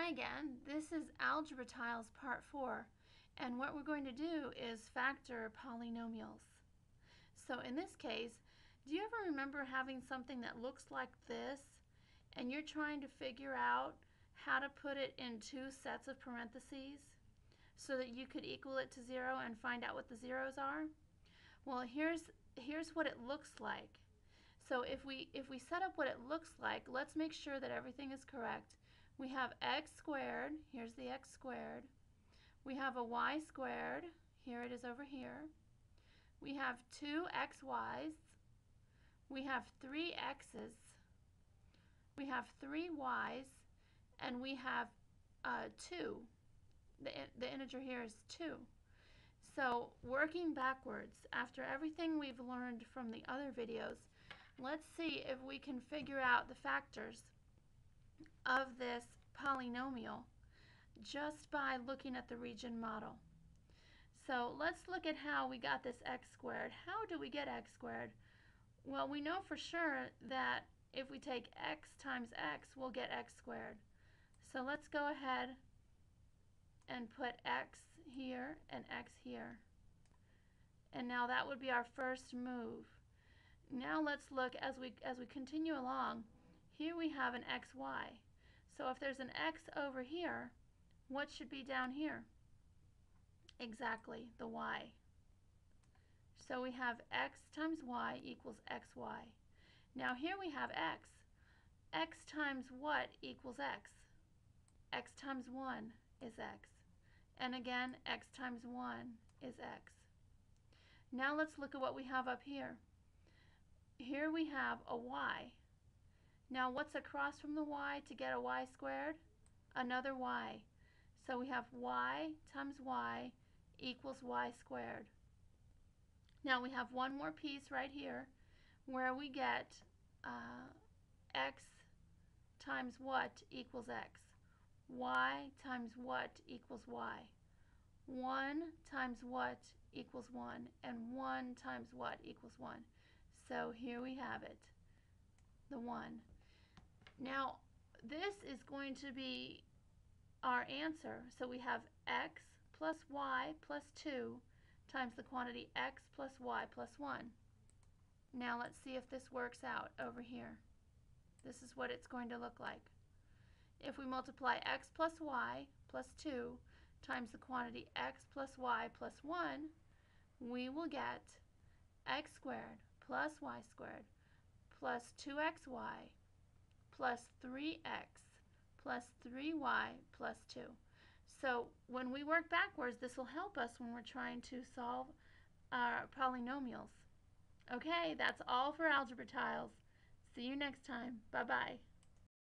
Hi again, this is Algebra Tiles Part 4, and what we're going to do is factor polynomials. So in this case, do you ever remember having something that looks like this, and you're trying to figure out how to put it in two sets of parentheses so that you could equal it to 0 and find out what the zeros are? Well, here's what it looks like. So if we set up what it looks like, let's make sure that everything is correct. We have x squared, here's the x squared. We have a y squared, here it is over here. We have two xy's. We have three x's. We have three y's, and we have 2. The integer here is 2. So working backwards, after everything we've learned from the other videos, let's see if we can figure out the factors of this polynomial just by looking at the region model. So let's look at how we got this x squared. How do we get x squared? Well, we know for sure that if we take x times x, we'll get x squared. So let's go ahead and put x here and x here. And now that would be our first move. Now let's look as we continue along. Here we have an xy. So if there's an x over here, what should be down here? Exactly, the y. So we have x times y equals xy. Now here we have x. X times what equals x? X times 1 is x. And again, x times 1 is x. Now let's look at what we have up here. Here we have a y. Now what's across from the y to get a y squared? Another y. So we have y times y equals y squared. Now we have one more piece right here where we get x times what equals x. Y times what equals y. 1 times what equals 1, and 1 times what equals 1. So here we have it, the 1. Now this is going to be our answer. So we have x plus y plus 2 times the quantity x plus y plus 1. Now let's see if this works out over here. This is what it's going to look like. If we multiply x plus y plus 2 times the quantity x plus y plus 1, we will get x squared plus y squared plus 2xy plus 3x plus 3y plus 2. So when we work backwards, this will help us when we're trying to solve our polynomials. Okay, that's all for Algebra Tiles. See you next time. Bye-bye.